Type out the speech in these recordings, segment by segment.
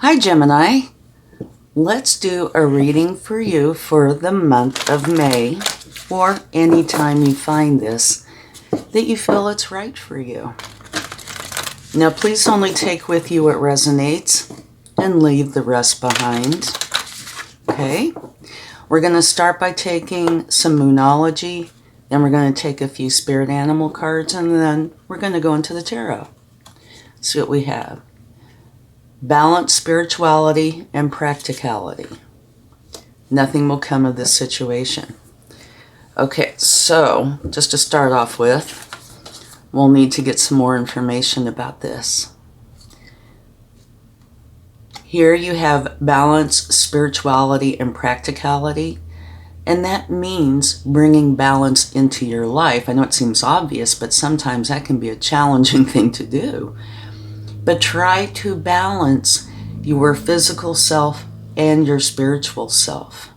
Hi Gemini, let's do a reading for you for the month of May, or anytime you find this that you feel it's right for you. Now please only take with you what resonates and leave the rest behind. Okay, we're going to start by taking some Moonology, then we're going to take a few spirit animal cards, and then we're going to go into the tarot. See what we have. Balance, spirituality, and practicality. Nothing will come of this situation. Okay, so just to start off with, we'll need to get some more information about this. Here you have balance, spirituality, and practicality, and that means bringing balance into your life. I know it seems obvious, but sometimes that can be a challenging thing to do. But try to balance your physical self and your spiritual self.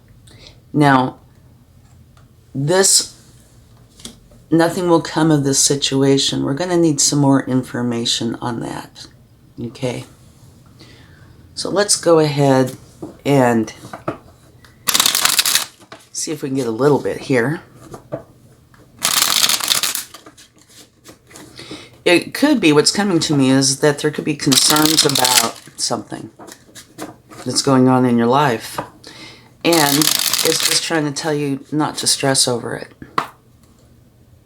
Now, nothing will come of this situation. We're going to need some more information on that. Okay? So let's go ahead and see if we can get a little bit here. It could be, what's coming to me is that there could be concerns about something that's going on in your life. And it's just trying to tell you not to stress over it.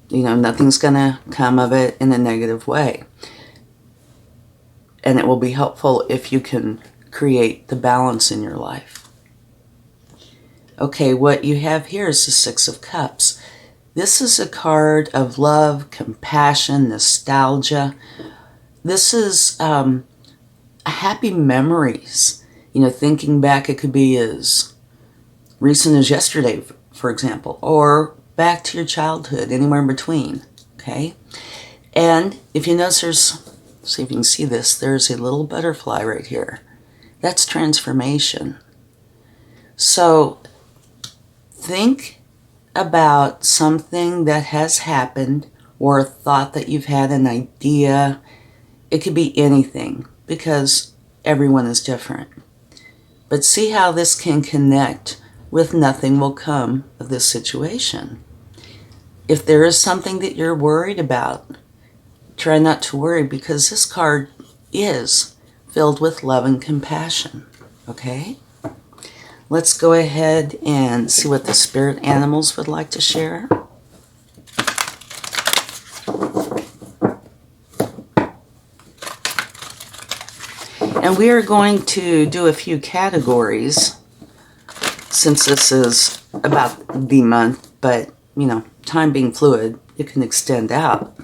You know, nothing's going to come of it in a negative way. And it will be helpful if you can create the balance in your life. Okay, what you have here is the Six of Cups. This is a card of love, compassion, nostalgia. This is happy memories. You know, thinking back, it could be as recent as yesterday, for example, or back to your childhood, anywhere in between, okay? And if you notice, see if you can see this, there's a little butterfly right here. That's transformation. So think about something that has happened, or a thought that you've had, an idea. It could be anything, because everyone is different. But see how this can connect with nothing will come of this situation. If there is something that you're worried about, try not to worry, because this card is filled with love and compassion. Okay? Let's go ahead and see what the spirit animals would like to share. And we are going to do a few categories, since this is about the month, but, you know, time being fluid, it can extend out.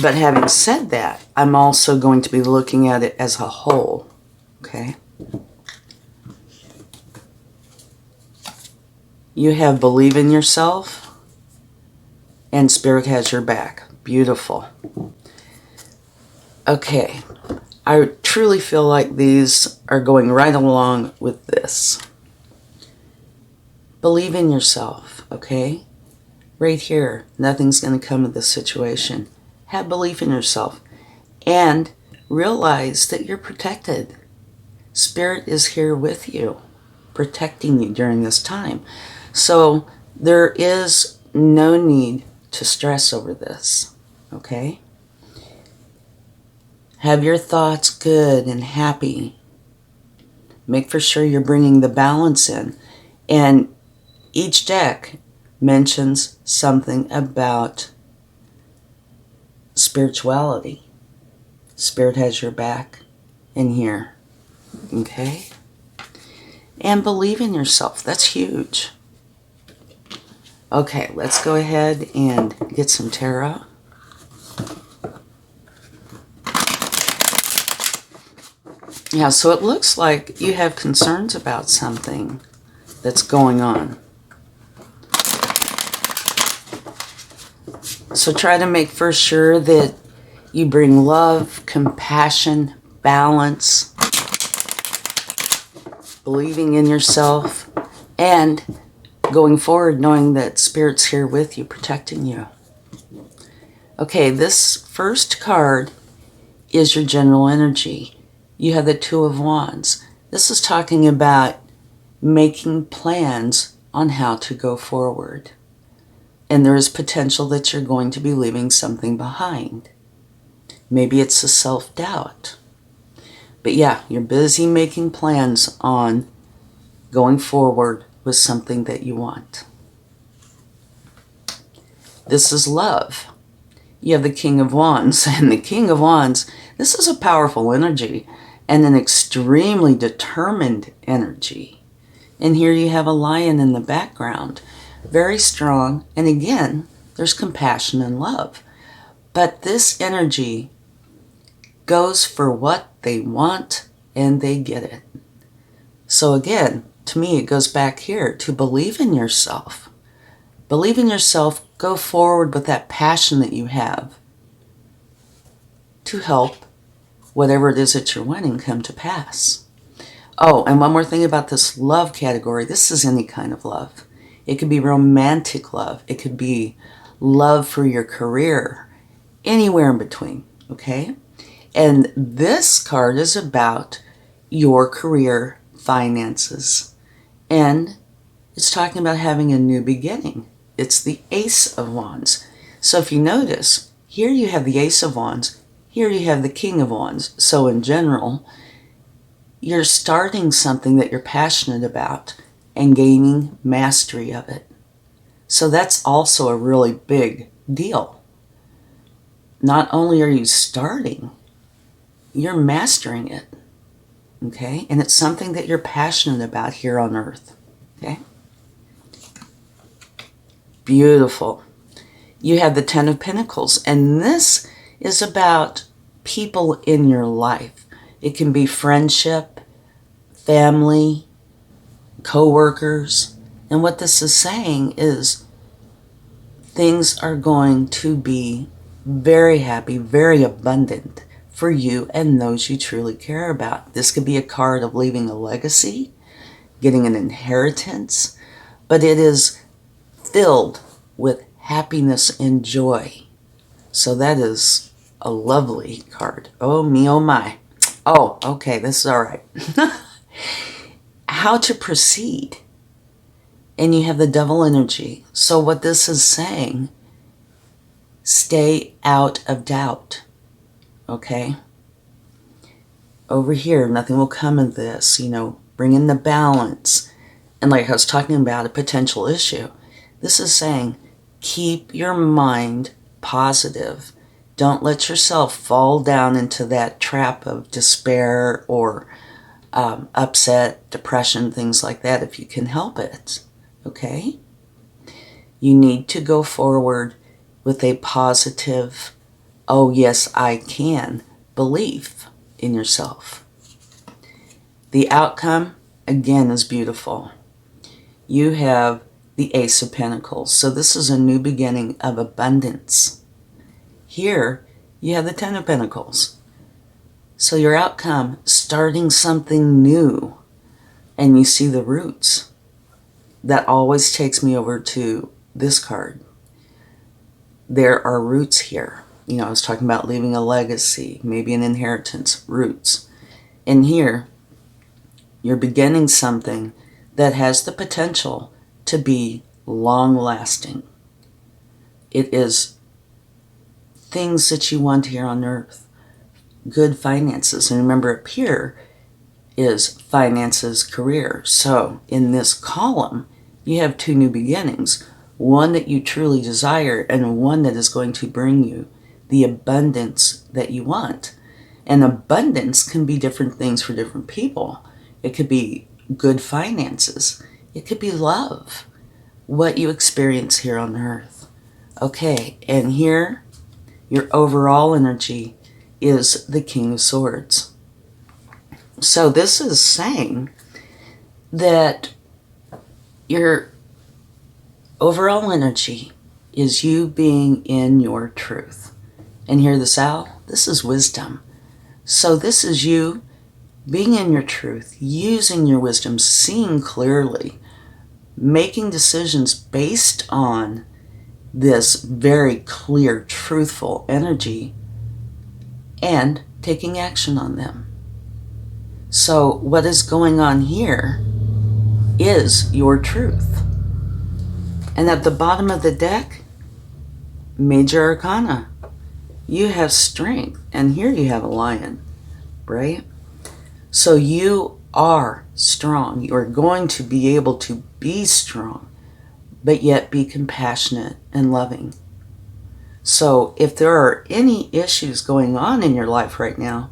But having said that, I'm also going to be looking at it as a whole. Okay. You have believe in yourself, and spirit has your back. Beautiful. Okay. I truly feel like these are going right along with this. Believe in yourself, okay? Right here, nothing's going to come of this situation. Have belief in yourself, and realize that you're protected. Spirit is here with you, protecting you during this time. So there is no need to stress over this, okay? Have your thoughts good and happy. Make for sure you're bringing the balance in. And each deck mentions something about spirituality. Spirit has your back in here. Okay? And believe in yourself. That's huge. Okay, let's go ahead and get some tarot. Yeah, so it looks like you have concerns about something that's going on. So try to make for sure that you bring love, compassion, balance, believing in yourself, and going forward knowing that Spirit's here with you, protecting you. Okay, this first card is your general energy. You have the Two of Wands. This is talking about making plans on how to go forward. And there is potential that you're going to be leaving something behind. Maybe it's a self-doubt. But yeah, you're busy making plans on going forward with something that you want. This is love. You have the King of Wands. And the King of Wands, this is a powerful energy and an extremely determined energy. And here you have a lion in the background. Very strong. And again, there's compassion and love. But this energy goes for what they want and they get it. So again, to me, it goes back here to believe in yourself. Believe in yourself. Go forward with that passion that you have to help whatever it is that you're wanting come to pass. Oh, and one more thing about this love category. This is any kind of love. It could be romantic love. It could be love for your career. Anywhere in between, okay? And this card is about your career finances. And it's talking about having a new beginning. It's the Ace of Wands. So if you notice, here you have the Ace of Wands. Here you have the King of Wands. So in general, you're starting something that you're passionate about and gaining mastery of it. So that's also a really big deal. Not only are you starting, you're mastering it. Okay? And it's something that you're passionate about here on Earth. Okay? Beautiful. You have the Ten of Pentacles, and this is about people in your life. It can be friendship, family, co-workers, and what this is saying is things are going to be very happy, very abundant for you and those you truly care about. This could be a card of leaving a legacy, getting an inheritance, but it is filled with happiness and joy. So that is a lovely card. Oh me, oh my. Oh, okay, this is all right. How to proceed. And you have the Devil energy. So what this is saying, stay out of doubt. Okay? Over here, nothing will come of this. Bring in the balance. And like I was talking about, a potential issue. This is saying, keep your mind positive. Don't let yourself fall down into that trap of despair or upset, depression, things like that, if you can help it. Okay? You need to go forward with a positive, oh yes, I can, belief in yourself. The outcome, again, is beautiful. You have the Ace of Pentacles. So this is a new beginning of abundance. Here, you have the Ten of Pentacles. So your outcome, starting something new. And you see the roots. That always takes me over to this card. There are roots here. I was talking about leaving a legacy, maybe an inheritance, roots. And here, you're beginning something that has the potential to be long-lasting. It is things that you want here on Earth. Good finances. And remember, up here is finances, career. So in this column, you have two new beginnings. One that you truly desire and one that is going to bring you the abundance that you want. And abundance can be different things for different people. It could be good finances. It could be love. What you experience here on Earth. Okay, and here, your overall energy is the King of Swords. So this is saying that your overall energy is you being in your truth. And here this owl, this is wisdom. So this is you being in your truth, using your wisdom, seeing clearly, making decisions based on this very clear, truthful energy and taking action on them. So what is going on here is your truth. And at the bottom of the deck, Major Arcana. You have strength, and here you have a lion, right? So you are strong. You are going to be able to be strong, but yet be compassionate and loving. So if there are any issues going on in your life right now,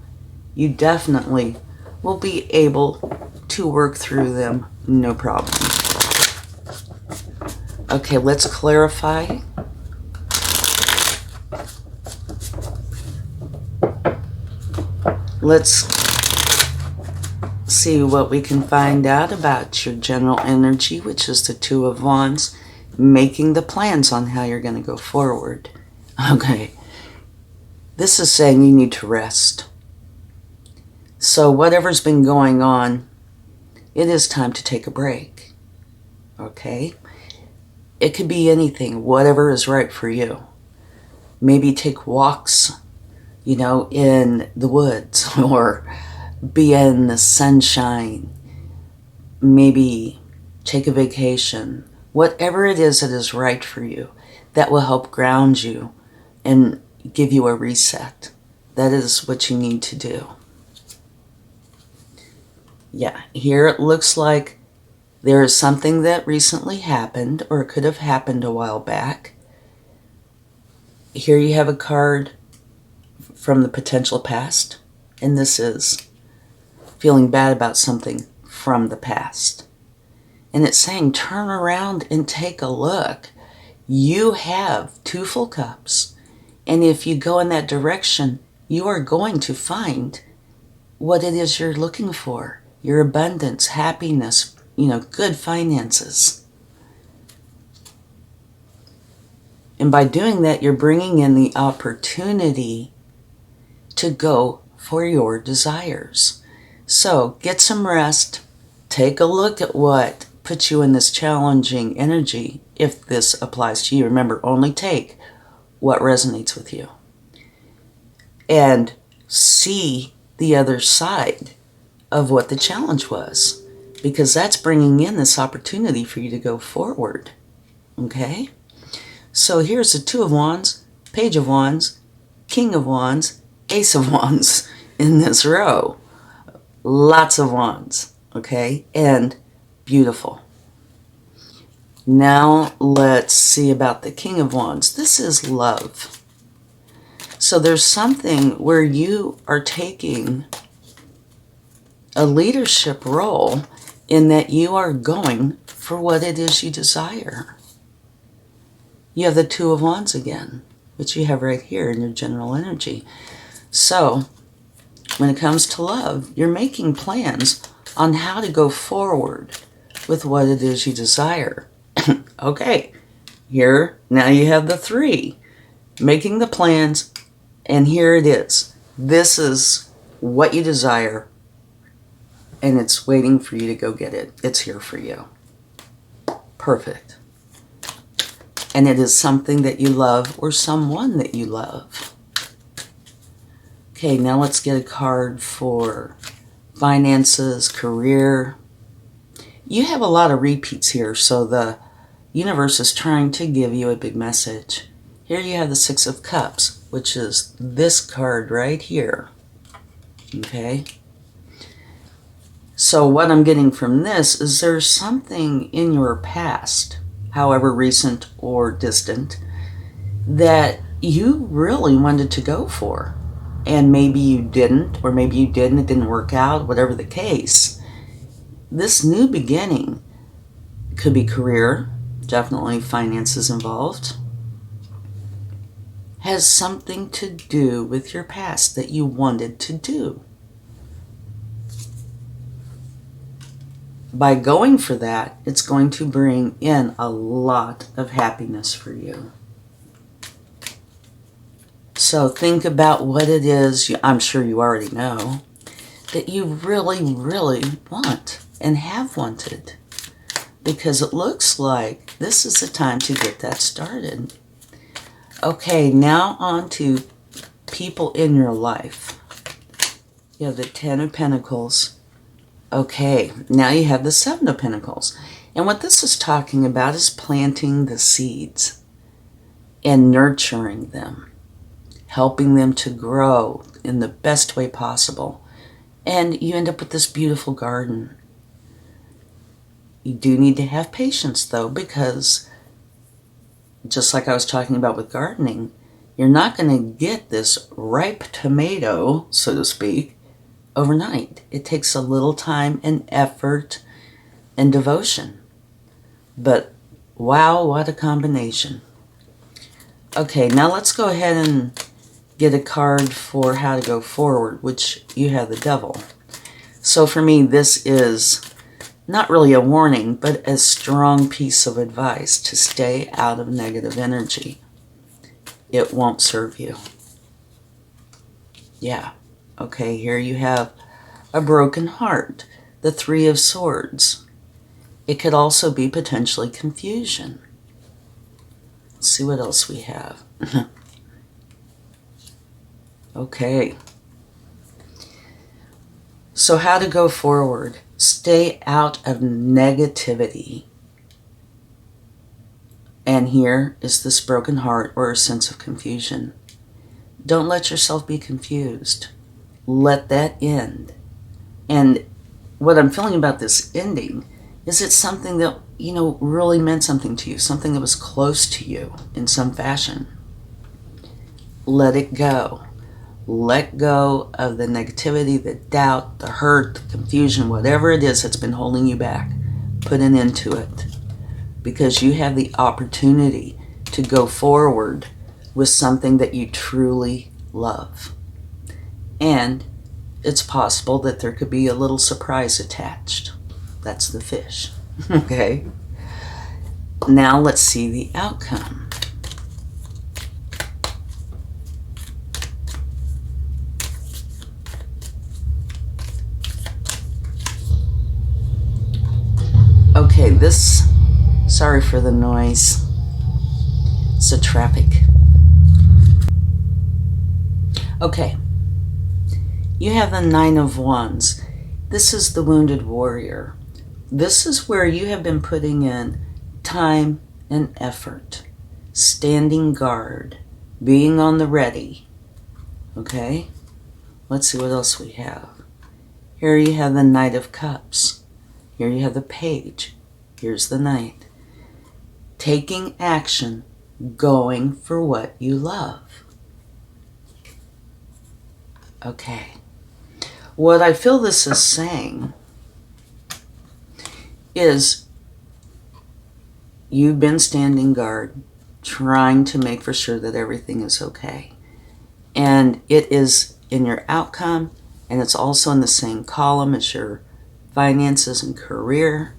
you definitely will be able to work through them, no problem. Okay, let's clarify. Let's see what we can find out about your general energy, which is the Two of Wands, making the plans on how you're going to go forward. Okay, this is saying you need to rest. So whatever's been going on, it is time to take a break. Okay? It could be anything, whatever is right for you. Maybe take walks, in the woods, or be in the sunshine. Maybe take a vacation. Whatever it is that is right for you, that will help ground you and give you a reset. That is what you need to do. Yeah, here it looks like there is something that recently happened, or it could have happened a while back. Here you have a card from the potential past, and this is feeling bad about something from the past. And it's saying turn around and take a look. You have 2 full cups, and if you go in that direction, you are going to find what it is you're looking for. Your abundance, happiness, good finances. And by doing that, you're bringing in the opportunity to go for your desires. So get some rest. Take a look at what puts you in this challenging energy, if this applies to you. Remember, only take what resonates with you. And see the other side of what the challenge was, because that's bringing in this opportunity for you to go forward. Okay? So here's the Two of Wands, Page of Wands, King of Wands, Ace of Wands in this row. Lots of wands, okay? And beautiful. Now let's see about the King of Wands. This is love. So there's something where you are taking a leadership role in that you are going for what it is you desire. You have the Two of Wands again, which you have right here in your general energy. So when it comes to love, you're making plans on how to go forward with what it is you desire. Okay, here, now you have the 3. Making the plans, and here it is. This is what you desire, and it's waiting for you to go get it. It's here for you. Perfect. And it is something that you love, or someone that you love. Okay, now let's get a card for finances, career. You have a lot of repeats here, so the universe is trying to give you a big message. Here you have the 6 of Cups, which is this card right here. Okay? So what I'm getting from this is there's something in your past, however recent or distant, that you really wanted to go for. And maybe you didn't, or maybe you did and it didn't work out, whatever the case. This new beginning could be career, definitely finances involved, has something to do with your past that you wanted to do. By going for that, it's going to bring in a lot of happiness for you. So think about what it is, I'm sure you already know, that you really, really want and have wanted. Because it looks like this is the time to get that started. Okay, now on to people in your life. You have the 10 of Pentacles. Okay, now you have the 7 of Pentacles. And what this is talking about is planting the seeds and nurturing them, helping them to grow in the best way possible. And you end up with this beautiful garden. You do need to have patience, though, because just like I was talking about with gardening, you're not going to get this ripe tomato, so to speak, overnight. It takes a little time and effort and devotion. But wow, what a combination. Okay, now let's go ahead and get a card for how to go forward, which you have the Devil. So for me, this is not really a warning, but a strong piece of advice to stay out of negative energy. It won't serve you. Yeah. Okay, here you have a broken heart, the 3 of Swords. It could also be potentially confusion. Let's see what else we have. Okay. So how to go forward? Stay out of negativity. And here is this broken heart or a sense of confusion. Don't let yourself be confused. Let that end. And what I'm feeling about this ending is it's something that, really meant something to you, something that was close to you in some fashion. Let it go. Let go of the negativity, the doubt, the hurt, the confusion, whatever it is that's been holding you back. Put an end to it, because you have the opportunity to go forward with something that you truly love. And it's possible that there could be a little surprise attached. That's the fish. Okay? Now let's see the outcome. Okay, sorry for the noise. It's the traffic. Okay. You have the 9 of Wands. This is the wounded warrior. This is where you have been putting in time and effort, standing guard, being on the ready. Okay? Let's see what else we have. Here you have the Knight of Cups. Here you have the Page. Here's the Knight. Taking action, going for what you love. Okay. What I feel this is saying is you've been standing guard, trying to make for sure that everything is okay. And it is in your outcome, and it's also in the same column as your finances and career.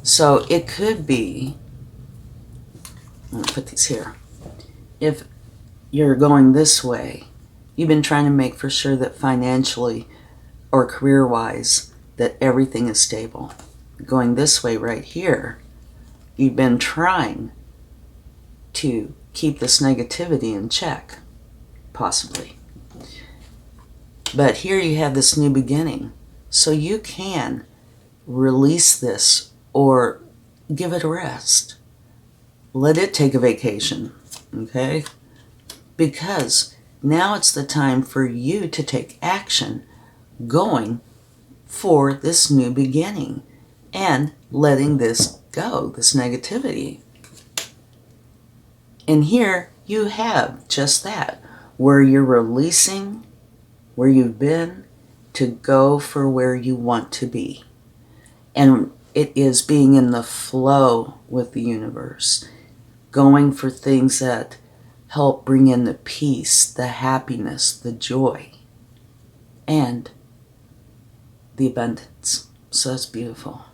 So it could be, I'm going to put these here. If you're going this way, you've been trying to make for sure that financially or career-wise that everything is stable. Going this way right here, you've been trying to keep this negativity in check, possibly. But here you have this new beginning. So you can release this or give it a rest. Let it take a vacation, okay? Because now it's the time for you to take action going for this new beginning and letting this go, this negativity. And here you have just that, where you're releasing where you've been to go for where you want to be. And it is being in the flow with the universe, going for things that help bring in the peace, the happiness, the joy, and the abundance. So that's beautiful.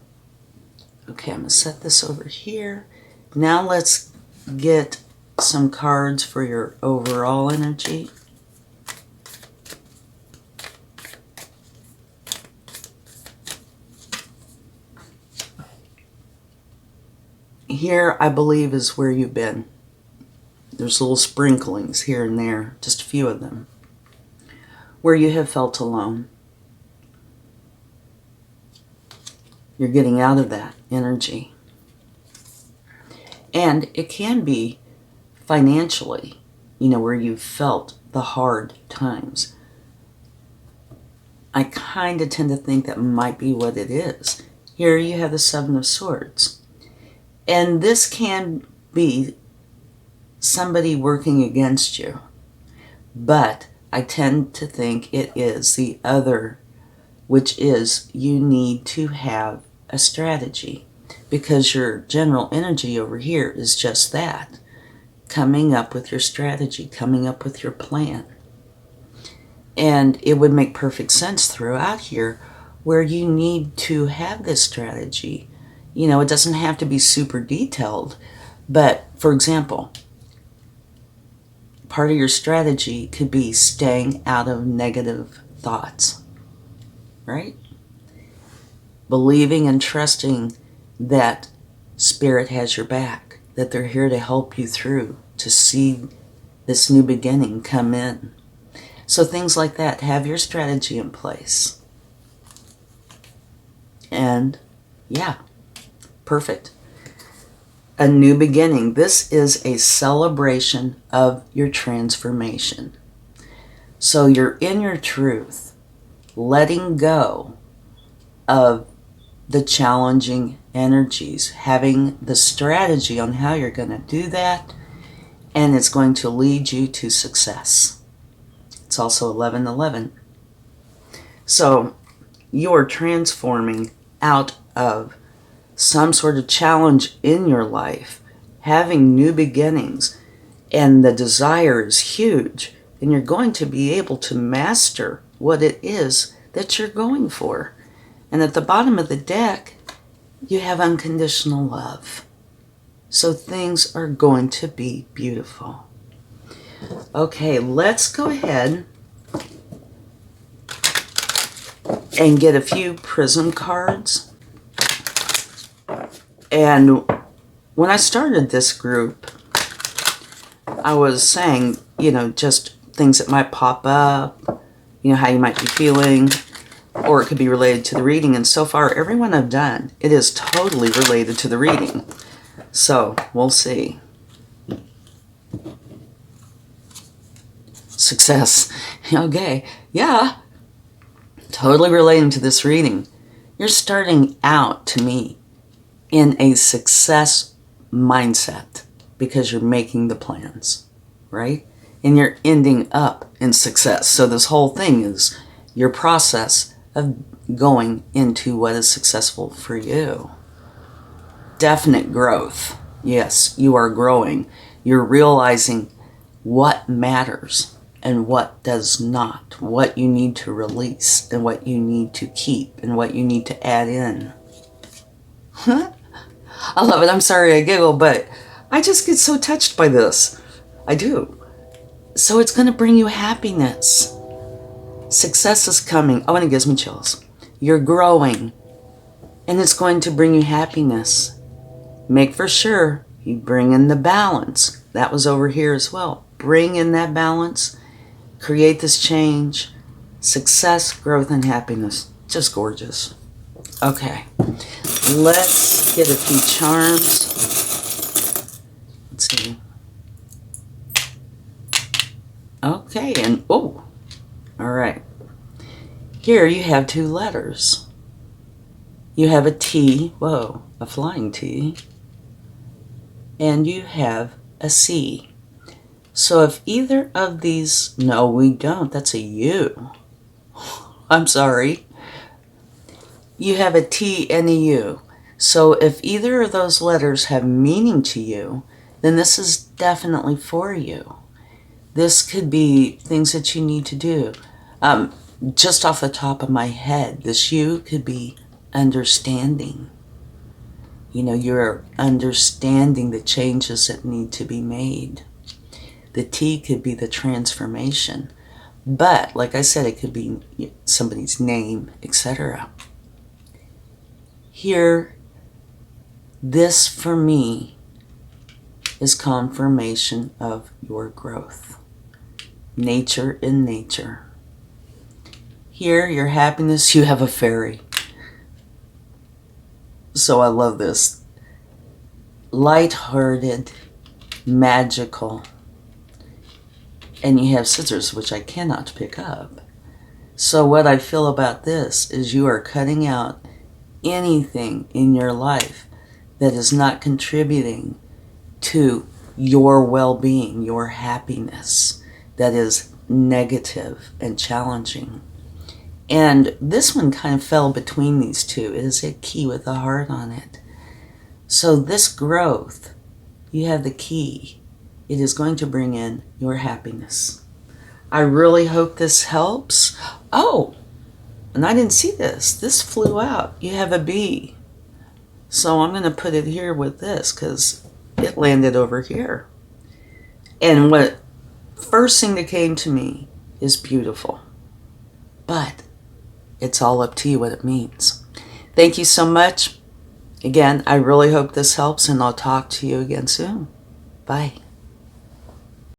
Okay, I'm going to set this over here. Now let's get some cards for your overall energy. Here, I believe, is where you've been. There's little sprinklings here and there, just a few of them, where you have felt alone. You're getting out of that energy. And it can be financially, where you've felt the hard times. I kind of tend to think that might be what it is. Here you have the Seven of Swords. And this can be somebody working against you. But I tend to think it is the other, which is you need to have a strategy, because your general energy over here is just that. Coming up with your strategy, coming up with your plan. And it would make perfect sense throughout here where you need to have this strategy. It doesn't have to be super detailed, but for example, part of your strategy could be staying out of negative thoughts, right? Believing and trusting that Spirit has your back, that they're here to help you through, to see this new beginning come in. So things like that, have your strategy in place. And yeah, perfect. A new beginning. This is a celebration of your transformation. So you're in your truth, letting go of the challenging energies, having the strategy on how you're going to do that, and it's going to lead you to success. It's also 11:11. So you're transforming out of some sort of challenge in your life, having new beginnings, and the desire is huge, and you're going to be able to master what it is that you're going for. And at the bottom of the deck, you have unconditional love. So things are going to be beautiful. Okay, let's go ahead and get a few prism cards. And when I started this group, I was saying, just things that might pop up, how you might be feeling, or it could be related to the reading. And so far, everyone I've done, it is totally related to the reading. So we'll see. Success. Okay. Yeah. Totally relating to this reading. You're starting out, to me, in a success mindset because you're making the plans, right? And you're ending up in success. So this whole thing is your process of going into what is successful for you. Definite growth. Yes, you are growing. You're realizing what matters and what does not, what you need to release and what you need to keep and what you need to add in. I love it. I'm sorry I giggle, but I just get so touched by this. I do. So it's going to bring you happiness. Success is coming. Oh, and it gives me chills. You're growing. And it's going to bring you happiness. Make for sure you bring in the balance. That was over here as well. Bring in that balance. Create this change. Success, growth, and happiness. Just gorgeous. Okay. Let's get a few charms. Let's see. Okay, and oh, all right. Here you have two letters. You have a T, whoa, a flying T, and you have a C. So if either of these, no, we don't, that's a U. I'm sorry. You have a T and a U. So if either of those letters have meaning to you, then this is definitely for you. This could be things that you need to do. Just off the top of my head, this U could be understanding. You're understanding the changes that need to be made. The T could be the transformation. But, like I said, it could be somebody's name, etc. Here, this for me is confirmation of your growth. Nature in nature. Here, your happiness, you have a fairy. So I love this. Light-hearted, magical. And you have scissors, which I cannot pick up. So what I feel about this is you are cutting out anything in your life that is not contributing to your well-being, your happiness, that is negative and challenging. And this one kind of fell between these two. It is a key with a heart on it. So this growth, you have the key. It is going to bring in your happiness. I really hope this helps. Oh, and I didn't see this. This flew out. You have a bee. So I'm going to put it here with this because it landed over here. And what first thing that came to me is beautiful. But it's all up to you what it means. Thank you so much. Again, I really hope this helps, and I'll talk to you again soon. Bye.